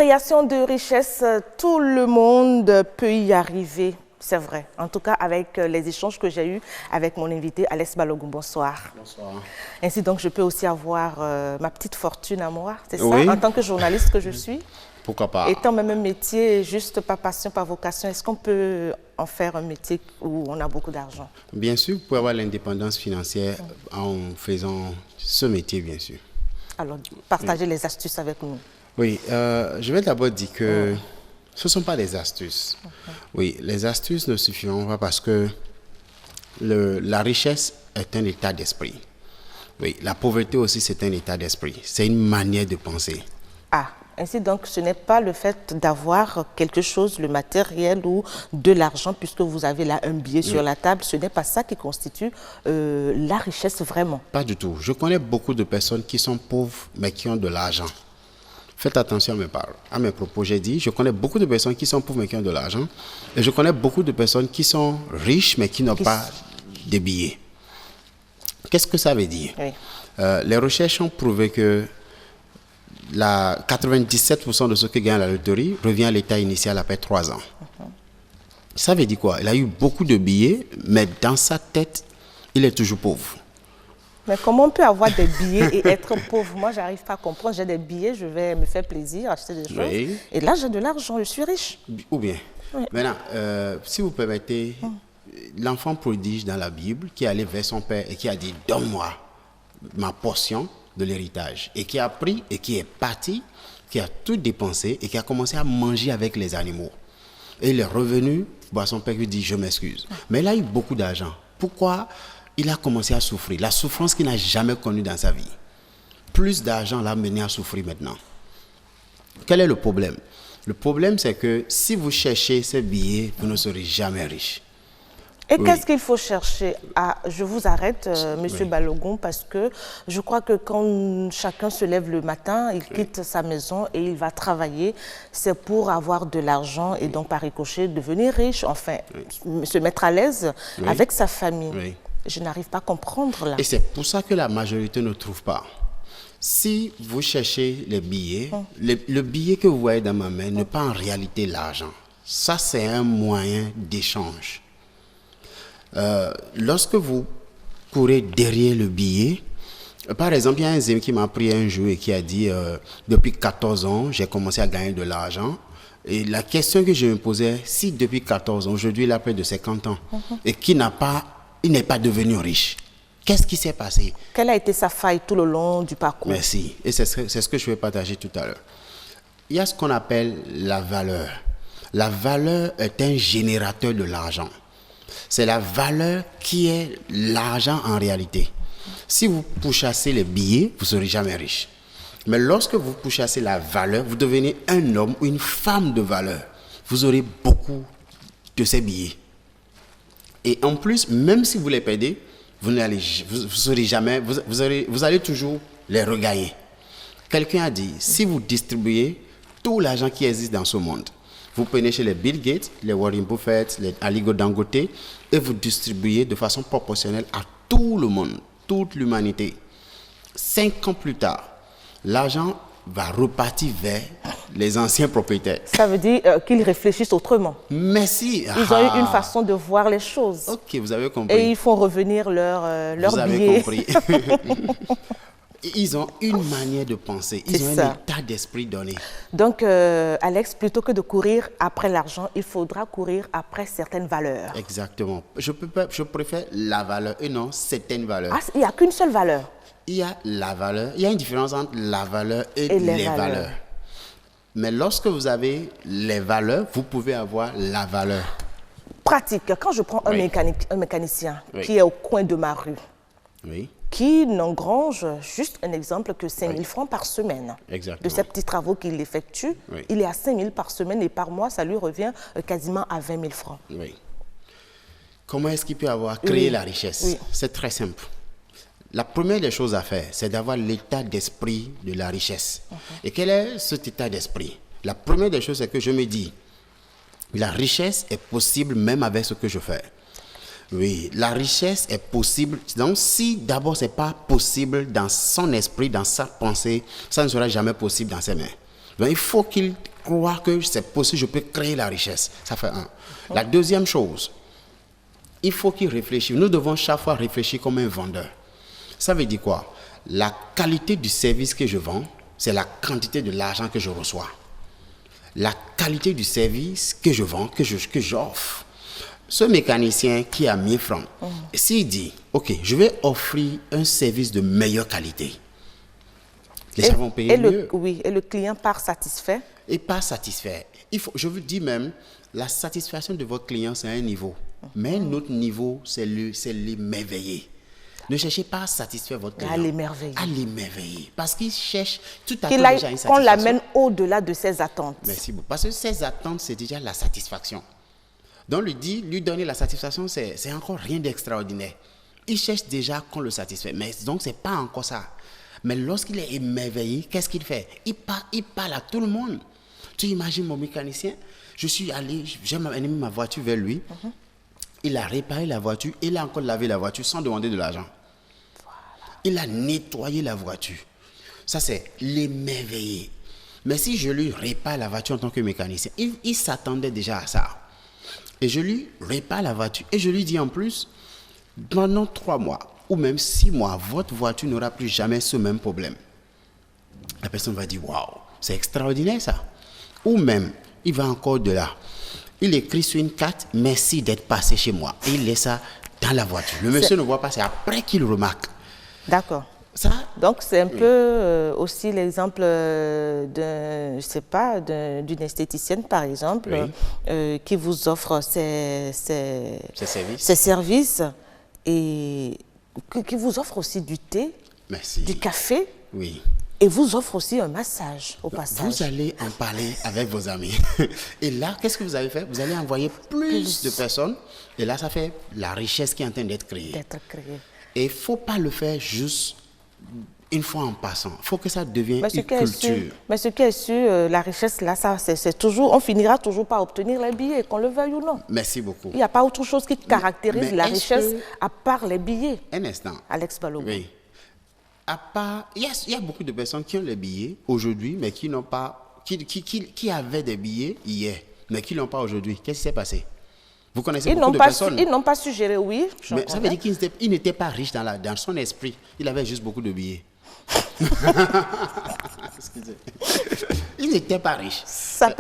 Création de richesse, tout le monde peut y arriver, c'est vrai. En tout cas, avec les échanges que j'ai eus avec mon invité, Alex Balogun. Bonsoir. Bonsoir. Ainsi donc, je peux aussi avoir ma petite fortune à moi, c'est Oui. ça, en tant que journaliste que je suis. Pourquoi pas? Étant même un métier, juste par passion, par vocation, est-ce qu'on peut en faire un métier où on a beaucoup d'argent? Bien sûr, vous pouvez avoir l'indépendance financière en faisant ce métier, bien sûr. Alors, partagez les astuces avec nous. Oui, je vais d'abord dire que ce ne sont pas des astuces. Oui, les astuces ne suffiront pas parce que la richesse est un état d'esprit. Oui, la pauvreté aussi, c'est un état d'esprit. C'est une manière de penser. Ah, ainsi donc, ce n'est pas le fait d'avoir quelque chose, le matériel ou de l'argent, puisque vous avez là un billet sur la table, ce n'est pas ça qui constitue la richesse vraiment. Pas du tout. Je connais beaucoup de personnes qui sont pauvres, mais qui ont de l'argent. Faites attention à mes propos. J'ai dit, je connais beaucoup de personnes qui sont pauvres, mais qui ont de l'argent. Et je connais beaucoup de personnes qui sont riches, mais qui n'ont pas de billets. Qu'est-ce que ça veut dire? Oui. Les recherches ont prouvé que 97% de ceux qui gagnent la loterie revient à l'état initial après 3 ans. Ça veut dire quoi? Il a eu beaucoup de billets, mais dans sa tête, il est toujours pauvre. Mais comment on peut avoir des billets et être pauvre? Moi, je n'arrive pas à comprendre. J'ai des billets, je vais me faire plaisir, acheter des choses. Oui. Et là, j'ai de l'argent, je suis riche. Ou bien. Oui. Maintenant, si vous permettez, l'enfant prodige dans la Bible qui allait vers son père et qui a dit « Donne-moi ma portion de l'héritage » et qui a pris et qui est parti, qui a tout dépensé et qui a commencé à manger avec les animaux. Et il est revenu, son père lui dit « Je m'excuse ». Mais il a eu beaucoup d'argent. Pourquoi il a commencé à souffrir? La souffrance qu'il n'a jamais connue dans sa vie. Plus d'argent l'a mené à souffrir maintenant. Quel est le problème? Le problème, c'est que si vous cherchez ces billets, vous ne serez jamais riche. Et qu'est-ce qu'il faut chercher? Je vous arrête, Monsieur Balogun, parce que je crois que quand chacun se lève le matin, il quitte sa maison et il va travailler, c'est pour avoir de l'argent et donc par ricochet devenir riche, enfin, se mettre à l'aise avec sa famille. Oui. Je n'arrive pas à comprendre là. Et c'est pour ça que la majorité ne trouve pas. Si vous cherchez les billets, le billet que vous voyez dans ma main n'est pas en réalité l'argent. Ça, c'est un moyen d'échange. Lorsque vous courez derrière le billet, par exemple, il y a un zème qui m'a pris un jour et qui a dit depuis 14 ans, j'ai commencé à gagner de l'argent. Et la question que je me posais, si depuis 14 ans, aujourd'hui il a près de 50 ans, et qu'il n'est pas devenu riche, qu'est-ce qui s'est passé? Quelle a été sa faille tout le long du parcours? Merci. Et c'est ce que je vais partager tout à l'heure. Il y a ce qu'on appelle la valeur. La valeur est un générateur de l'argent. C'est la valeur qui est l'argent en réalité. Si vous pourchassez les billets, vous ne serez jamais riche. Mais lorsque vous pourchassez la valeur, vous devenez un homme ou une femme de valeur. Vous aurez beaucoup de ces billets. Et en plus, même si vous les perdez, vous allez toujours les regagner. Quelqu'un a dit, si vous distribuez tout l'argent qui existe dans ce monde, vous prenez chez les Bill Gates, les Warren Buffett, les Aliko Dangote, et vous distribuez de façon proportionnelle à tout le monde, toute l'humanité. 5 ans plus tard, l'argent va repartir vers les anciens propriétaires. Ça veut dire qu'ils réfléchissent autrement. Merci. Ils ont eu une façon de voir les choses. Ok, vous avez compris. Et ils font revenir leur billet. Vous avez compris. Ils ont une manière de penser. Ils ont un état d'esprit donné. Donc, Alex, plutôt que de courir après l'argent, il faudra courir après certaines valeurs. Exactement. Je préfère la valeur et non certaines valeurs. Ah, il n'y a qu'une seule valeur. Il y a la valeur. Il y a une différence entre la valeur et les valeurs. Mais lorsque vous avez les valeurs, vous pouvez avoir la valeur. Pratique. Quand je prends un mécanicien qui est au coin de ma rue, qui n'engrange, juste un exemple, que 5 000 francs par semaine. Exactement. De ces petits travaux qu'il effectue, il est à 5 000 par semaine et par mois, ça lui revient quasiment à 20 000 francs. Oui. Comment est-ce qu'il peut avoir créé la richesse? C'est très simple. La première des choses à faire, c'est d'avoir l'état d'esprit de la richesse. Et quel est cet état d'esprit? La première des choses, c'est que je me dis, la richesse est possible même avec ce que je fais. Oui, la richesse est possible. Donc, si d'abord, ce n'est pas possible dans son esprit, dans sa pensée, ça ne sera jamais possible dans ses mains. Donc, il faut qu'il croit que c'est possible, je peux créer la richesse. Ça fait un. La deuxième chose, il faut qu'il réfléchisse. Nous devons chaque fois réfléchir comme un vendeur. Ça veut dire quoi? La qualité du service que je vends, c'est la quantité de l'argent que je reçois. La qualité du service que je vends, que j'offre. Ce mécanicien qui a 1000 francs, s'il dit, OK, je vais offrir un service de meilleure qualité, les gens vont payer mieux. Oui, et le client part satisfait. Et pas satisfait. Je vous dis même, la satisfaction de votre client, c'est un niveau. Mais un autre niveau, c'est l'émerveiller. Ne cherchez pas à satisfaire votre client. À l'émerveiller. À l'émerveiller. Parce qu'il cherche tout à fait déjà une satisfaction. Qu'on l'amène au-delà de ses attentes. Merci beaucoup. Parce que ses attentes, c'est déjà la satisfaction. Donc, lui donner la satisfaction, c'est encore rien d'extraordinaire. Il cherche déjà qu'on le satisfait. Mais donc, ce n'est pas encore ça. Mais lorsqu'il est émerveillé, qu'est-ce qu'il fait? Il parle à tout le monde. Tu imagines mon mécanicien? Je suis allé, j'ai amené ma voiture vers lui. Il a réparé la voiture. Il a encore lavé la voiture sans demander de l'argent. Il a nettoyé la voiture. Ça, c'est l'émerveiller. Mais si je lui répare la voiture en tant que mécanicien, il s'attendait déjà à ça. Et je lui répare la voiture. Et je lui dis en plus, pendant 3 mois ou même 6 mois, votre voiture n'aura plus jamais ce même problème. La personne va dire, waouh, c'est extraordinaire ça. Ou même, il va encore de là. Il écrit sur une carte, merci d'être passé chez moi. Et il laisse ça dans la voiture. Le monsieur ne voit pas, c'est après qu'il remarque. D'accord. Ça, donc, c'est un peu aussi l'exemple d'une esthéticienne, par exemple, qui vous offre ses services et qui vous offre aussi du thé, du café. Oui. Et vous offre aussi un massage au passage. Vous allez en parler avec vos amis. Et là, qu'est-ce que vous avez fait? Vous allez envoyer plus de personnes. Et là, ça fait la richesse qui est en train d'être créée. Et il ne faut pas le faire juste une fois en passant. Il faut que ça devienne une culture. Mais ce qui est sûr, la richesse, là, c'est toujours, on finira toujours par obtenir les billets, qu'on le veuille ou non. Merci beaucoup. Il n'y a pas autre chose qui caractérise la richesse à part les billets. Un instant. Alex Balogun. Oui. Il y a beaucoup de personnes qui ont les billets aujourd'hui, mais qui n'ont pas, qui avaient des billets hier, mais qui ne l'ont pas aujourd'hui. Qu'est-ce qui s'est passé? Vous connaissez beaucoup de personnes. Ils n'ont pas su gérer, oui. Mais ça veut dire qu'il n'était pas riche dans son esprit. Il avait juste beaucoup de billets. Il n'était pas riche. Ça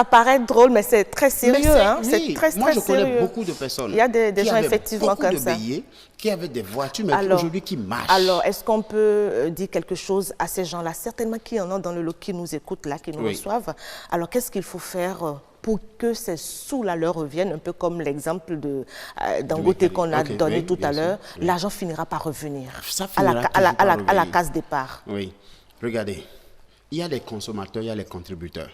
paraît drôle, mais c'est très sérieux. Oui. Moi, je connais beaucoup de personnes. Il y a des gens effectivement comme ça. Billets, qui avaient des voitures, mais aujourd'hui qui marchent. Alors, est-ce qu'on peut dire quelque chose à ces gens-là? Certainement qu'il y en a dans le lot qui nous écoutent, là, qui nous reçoivent. Alors, qu'est-ce qu'il faut faire pour que ces sous-là leur reviennent, un peu comme l'exemple de Dangote qu'on a donné tout à l'heure? L'argent finira par revenir à la case départ. Oui. Regardez, il y a les consommateurs, il y a les contributeurs.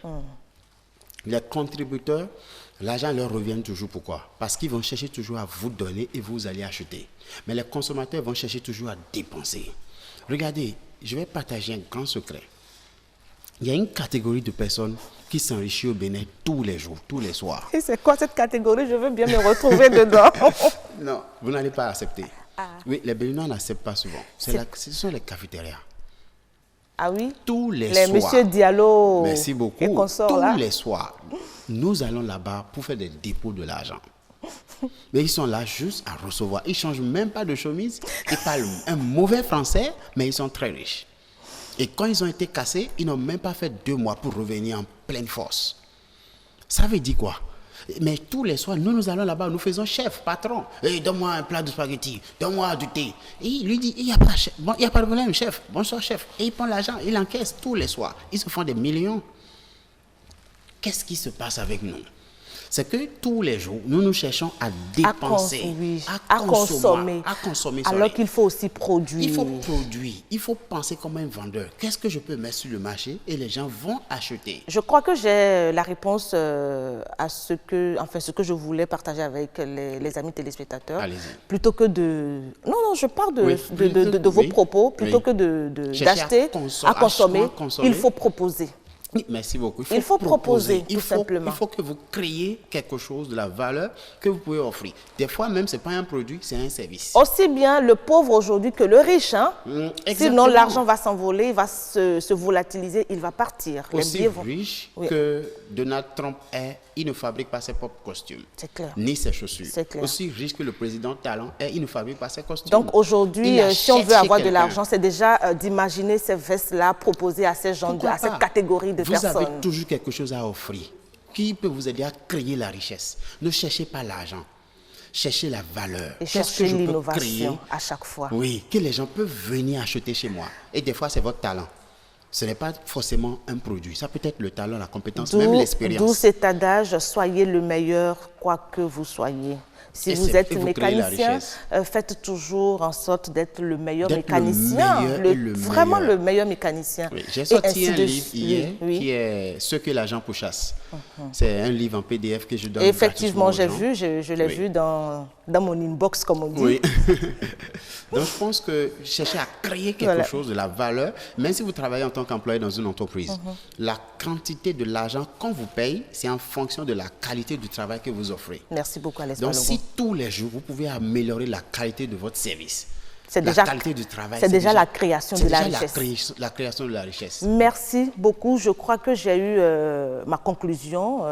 Les contributeurs, l'argent leur revient toujours. Pourquoi? Parce qu'ils vont chercher toujours à vous donner et vous allez acheter. Mais les consommateurs vont chercher toujours à dépenser. Regardez, je vais partager un grand secret. Il y a une catégorie de personnes qui s'enrichissent au Bénin tous les jours, tous les soirs. Et c'est quoi cette catégorie? Je veux bien me retrouver dedans. Non, vous n'allez pas accepter. Oui, les Béninois n'acceptent pas souvent. Ce sont les cafétérias. Ah oui? Tous les soirs. Les Monsieur Diallo. Merci beaucoup. Et consorts, tous les soirs, nous allons là-bas pour faire des dépôts de l'argent. Mais ils sont là juste à recevoir. Ils ne changent même pas de chemise. Ils parlent un mauvais français, mais ils sont très riches. Et quand ils ont été cassés, ils n'ont même pas fait 2 mois pour revenir en pleine force. Ça veut dire quoi? Mais tous les soirs, nous allons là-bas, nous faisons chef, patron. Hey, donne-moi un plat de spaghetti, donne-moi du thé. Et il lui dit, il n'y a pas de problème, chef. Bonsoir, chef. Et il prend l'argent, il encaisse tous les soirs. Ils se font des millions. Qu'est-ce qui se passe avec nous? C'est que tous les jours, nous cherchons à dépenser, à consommer. Alors qu'il faut aussi produire. Il faut produire. Il faut penser comme un vendeur. Qu'est-ce que je peux mettre sur le marché et les gens vont acheter? Je crois que j'ai la réponse à ce que je voulais partager avec les amis téléspectateurs. Allez-y. Plutôt que de... Non, je parle de vos propos. Plutôt que d'acheter à consommer, il faut proposer. Oui, merci beaucoup. Il faut proposer, tout simplement. Il faut que vous créez quelque chose de la valeur que vous pouvez offrir. Des fois même, ce n'est pas un produit, c'est un service. Aussi bien le pauvre aujourd'hui que le riche. Hein? Sinon, l'argent va s'envoler, il va se volatiliser, il va partir. Aussi riche que Donald Trump est, il ne fabrique pas ses propres costumes. C'est clair. Ni ses chaussures. C'est clair. Aussi riche que le président Talon est, il ne fabrique pas ses costumes. Donc aujourd'hui, si on veut avoir de l'argent, c'est déjà d'imaginer ces vestes-là proposées à ces gens, à cette catégorie de personnes. Vous avez toujours quelque chose à offrir qui peut vous aider à créer la richesse. Ne cherchez pas l'argent. Cherchez la valeur. Et cherchez l'innovation à chaque fois. Oui, que les gens peuvent venir acheter chez moi. Et des fois, c'est votre talent. Ce n'est pas forcément un produit. Ça peut être le talent, la compétence, même l'expérience. D'où cet adage, soyez le meilleur, quoi que vous soyez. Si vous êtes mécanicien, faites toujours en sorte d'être le meilleur mécanicien. Vraiment le meilleur mécanicien. Oui. J'ai sorti un livre hier qui est « Ce que l'argent pourchasse ». C'est un livre en PDF que je donne. Effectivement, j'ai vu, je l'ai vu dans mon inbox, comme on dit. Oui. Donc, je pense que cherchez à créer quelque chose de la valeur, même si vous travaillez en tant qu'employé dans une entreprise. La quantité de l'argent qu'on vous paye, c'est en fonction de la qualité du travail que vous offrez. Merci beaucoup, Alex Donc, Balogun. si tous les jours, vous pouvez améliorer la qualité de votre service, qualité du travail, c'est déjà la création de la richesse. La création de la richesse. Merci beaucoup. Je crois que j'ai eu ma conclusion.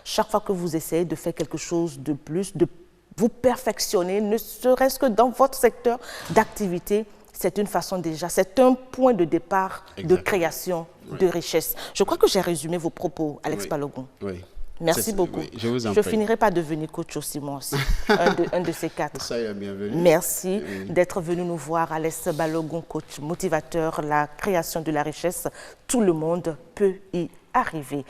Chaque fois que vous essayez de faire quelque chose de plus, de vous perfectionner, ne serait-ce que dans votre secteur d'activité, c'est une façon déjà, c'est un point de départ de création de richesse. Je crois que j'ai résumé vos propos, Alex Balogun. Oui. Merci beaucoup. Oui, je vous en prie. Je finirai par devenir coach aussi, moi aussi. un de ces quatre. Soyez bienvenue. Merci d'être venu nous voir, Alex Balogun, coach motivateur, la création de la richesse. Tout le monde peut y arriver.